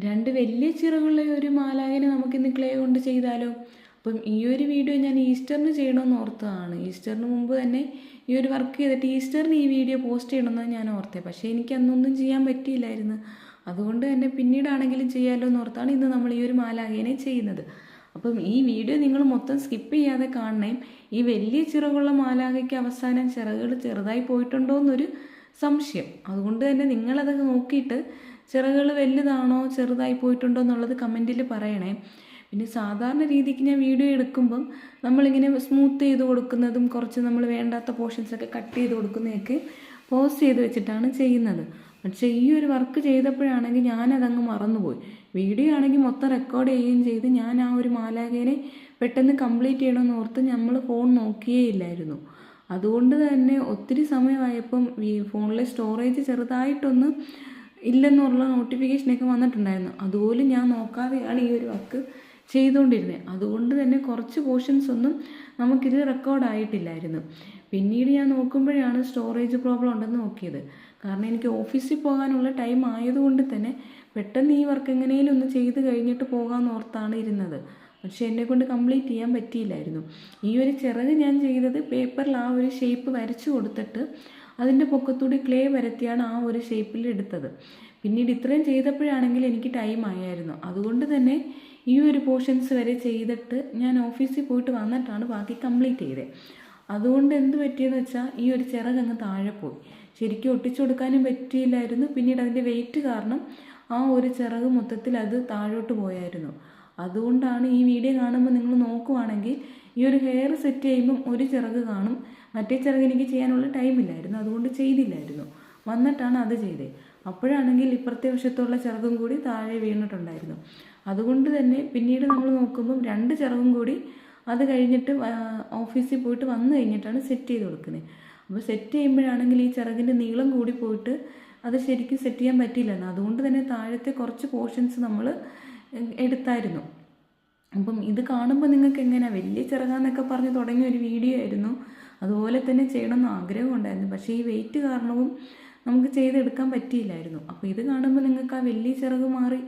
2 വലിയ ചിറകുള്ള ഒരു മാലാഖനെ നമുക്കിന്ന് ക്ലേ കൊണ്ട് ചെയ്താലോ? അപ്പം ഈ ഒരു വീഡിയോ ഞാൻ ഈസ്റ്ററിന് ചെയ്യണമെന്ന് ഓർത്തതാണ്. ഈസ്റ്ററിന് മുമ്പ് തന്നെ ഈ ഒരു വർക്ക് ചെയ്തിട്ട് ഈസ്റ്ററിന് ഈ വീഡിയോ പോസ്റ്റ് ചെയ്യണമെന്നാണ് ഞാൻ ഓർത്തത്. പക്ഷേ എനിക്ക് അന്നൊന്നും ചെയ്യാൻ പറ്റിയില്ലായിരുന്നു. അതുകൊണ്ട് തന്നെ പിന്നീടാണെങ്കിലും ചെയ്യാമല്ലോ എന്ന് ഓർത്താണ് ഇന്ന് നമ്മൾ ഈ ഒരു മാലാഖേനെ ചെയ്യുന്നത്. അപ്പം ഈ വീഡിയോ നിങ്ങൾ മൊത്തം സ്കിപ്പ് ചെയ്യാതെ കാണണേ. ഈ വലിയ ചിറകുള്ള മാലാഖയ്ക്ക് അവസാനം ചിറകുകൾ ചെറുതായി പോയിട്ടുണ്ടോ എന്നൊരു സംശയം. അതുകൊണ്ട് തന്നെ നിങ്ങളത് നോക്കിയിട്ട് ചിറകുകൾ വലുതാണോ ചെറുതായി പോയിട്ടുണ്ടോ എന്നുള്ളത് കമൻറ്റിൽ പറയണേ. പിന്നെ സാധാരണ രീതിക്ക് ഞാൻ വീഡിയോ എടുക്കുമ്പം നമ്മളിങ്ങനെ സ്മൂത്ത് ചെയ്ത് കൊടുക്കുന്നതും കുറച്ച് നമ്മൾ വേണ്ടാത്ത പോർഷൻസൊക്കെ കട്ട് ചെയ്ത് കൊടുക്കുന്നതൊക്കെ പോസ്റ്റ് ചെയ്ത് വെച്ചിട്ടാണ് ചെയ്യുന്നത്. പക്ഷേ ഈ ഒരു വർക്ക് ചെയ്തപ്പോഴാണെങ്കിൽ ഞാനതങ്ങ് മറന്നുപോയി. വീഡിയോ ആണെങ്കിൽ മൊത്തം റെക്കോർഡ് ചെയ്യുകയും ചെയ്ത് ഞാൻ ആ ഒരു മാലാഖേനെ പെട്ടെന്ന് കംപ്ലീറ്റ് ചെയ്യണമെന്ന് ഓർത്ത് നമ്മൾ ഫോൺ നോക്കിയേ ഇല്ലായിരുന്നു. അതുകൊണ്ട് തന്നെ ഒത്തിരി സമയമായപ്പം ഈ ഫോണിലെ സ്റ്റോറേജ് ചെറുതായിട്ടൊന്ന് ഇല്ലെന്നുള്ള നോട്ടിഫിക്കേഷനൊക്കെ വന്നിട്ടുണ്ടായിരുന്നു. അതുപോലും ഞാൻ നോക്കാതെയാണ് ഈ ഒരു വർക്ക് ചെയ്തുകൊണ്ടിരുന്നത്. അതുകൊണ്ട് തന്നെ കുറച്ച് പോർഷൻസ് ഒന്നും നമുക്കിത് റെക്കോർഡായിട്ടില്ലായിരുന്നു. പിന്നീട് ഞാൻ നോക്കുമ്പോഴാണ് സ്റ്റോറേജ് പ്രോബ്ലം ഉണ്ടെന്ന് നോക്കിയത്. കാരണം എനിക്ക് ഓഫീസിൽ പോകാനുള്ള ടൈം ആയതുകൊണ്ട് തന്നെ പെട്ടെന്ന് ഈ വർക്ക് എങ്ങനെയും ഒന്ന് ചെയ്ത് കഴിഞ്ഞിട്ട് പോകാമെന്ന് ഓർത്താണ് ഇരുന്നത്. പക്ഷേ എന്നെക്കൊണ്ട് കംപ്ലീറ്റ് ചെയ്യാൻ പറ്റിയില്ലായിരുന്നു. ഈ ഒരു ചിറക് ഞാൻ ചെയ്തത് പേപ്പറിൽ ആ ഒരു ഷേപ്പ് വരച്ചു കൊടുത്തിട്ട് അതിൻ്റെ പൊക്കത്തൂടി ക്ലേ വരത്തിയാണ് ആ ഒരു ഷേപ്പിൽ എടുത്തത്. പിന്നീട് ഇത്രയും ചെയ്തപ്പോഴാണെങ്കിൽ എനിക്ക് ടൈം ആയായിരുന്നു. അതുകൊണ്ട് തന്നെ ഈ ഒരു പോർഷൻസ് വരെ ചെയ്തിട്ട് ഞാൻ ഓഫീസിൽ പോയിട്ട് വന്നിട്ടാണ് ബാക്കി കംപ്ലീറ്റ് ചെയ്തത്. അതുകൊണ്ട് എന്ത് പറ്റിയെന്ന് വെച്ചാൽ ഈ ഒരു ചിറക് അങ്ങ് താഴെ പോയി. ശരിക്കും ഒട്ടിച്ചു കൊടുക്കാനും പറ്റിയില്ലായിരുന്നു. പിന്നീട് അതിൻ്റെ വെയിറ്റ് കാരണം ആ ഒരു ചിറക് മൊത്തത്തിൽ അത് താഴോട്ട് പോയായിരുന്നു. അതുകൊണ്ടാണ് ഈ വീഡിയോ കാണുമ്പോൾ നിങ്ങൾ നോക്കുവാണെങ്കിൽ ഈ ഒരു ഹെയർ സെറ്റ് ചെയ്യുമ്പം ഒരു ചിറക് കാണും, മറ്റേ ചിറക് എനിക്ക് ചെയ്യാനുള്ള ടൈമില്ലായിരുന്നു, അതുകൊണ്ട് ചെയ്തില്ലായിരുന്നു. വന്നിട്ടാണ് അത് ചെയ്തത്. അപ്പോഴാണെങ്കിൽ ഇപ്പുറത്തെ വശത്തുള്ള ചിറകും കൂടി താഴെ വീണിട്ടുണ്ടായിരുന്നു. അതുകൊണ്ട് തന്നെ പിന്നീട് നമ്മൾ നോക്കുമ്പം 2 ചിറകും കൂടി അത് കഴിഞ്ഞിട്ട് ഓഫീസിൽ പോയിട്ട് വന്നു കഴിഞ്ഞിട്ടാണ് സെറ്റ് ചെയ്ത് കൊടുക്കുന്നത്. അപ്പോൾ സെറ്റ് ചെയ്യുമ്പോഴാണെങ്കിൽ ഈ ചിറകിൻ്റെ നീളം കൂടി പോയിട്ട് അത് ശരിക്കും സെറ്റ് ചെയ്യാൻ പറ്റിയില്ലായിരുന്നു. അതുകൊണ്ട് തന്നെ താഴത്തെ കുറച്ച് പോർഷൻസ് നമ്മൾ എടുത്തായിരുന്നു. അപ്പം ഇത് കാണുമ്പോൾ നിങ്ങൾക്ക് എങ്ങനെയാണ്, വലിയ ചിറകാന്നൊക്കെ പറഞ്ഞ് തുടങ്ങിയ ഒരു വീഡിയോ ആയിരുന്നു. അതുപോലെ തന്നെ ചെയ്യണമെന്ന് ആഗ്രഹം ഉണ്ടായിരുന്നു. പക്ഷേ ഈ വെയിറ്റ് കാരണവും നമുക്ക് ചെയ്തെടുക്കാൻ പറ്റിയില്ലായിരുന്നു. അപ്പോൾ ഇത് കാണുമ്പോൾ നിങ്ങൾക്ക് ആ വലിയ ചിറക് മാറി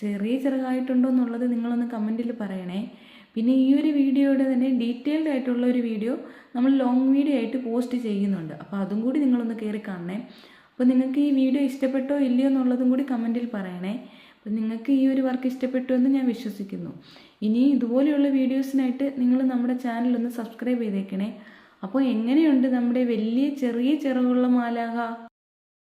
ചെറിയ ചിറകായിട്ടുണ്ടോ എന്നുള്ളത് നിങ്ങളൊന്ന് കമൻറ്റിൽ പറയണേ. പിന്നെ ഈ ഒരു വീഡിയോയുടെ തന്നെ ഡീറ്റെയിൽഡ് ആയിട്ടുള്ള ഒരു വീഡിയോ നമ്മൾ ലോങ് വീഡിയോ ആയിട്ട് പോസ്റ്റ് ചെയ്യുന്നുണ്ട്. അപ്പോൾ അതും കൂടി നിങ്ങളൊന്ന് കയറി കാണണേ. അപ്പോൾ നിങ്ങൾക്ക് ഈ വീഡിയോ ഇഷ്ടപ്പെട്ടോ ഇല്ലയോ എന്നുള്ളതും കൂടി കമൻറ്റിൽ പറയണേ. അപ്പോൾ നിങ്ങൾക്ക് ഈ ഒരു വർക്ക് ഇഷ്ടപ്പെട്ടു എന്ന് ഞാൻ വിശ്വസിക്കുന്നു. ഇനി ഇതുപോലെയുള്ള വീഡിയോസിനായിട്ട് നിങ്ങൾ നമ്മുടെ ചാനലൊന്ന് സബ്സ്ക്രൈബ് ചെയ്തേക്കണേ. അപ്പോൾ എങ്ങനെയുണ്ട് നമ്മുടെ വലിയ ചെറിയ ചിറകുള്ള മാലാഖ?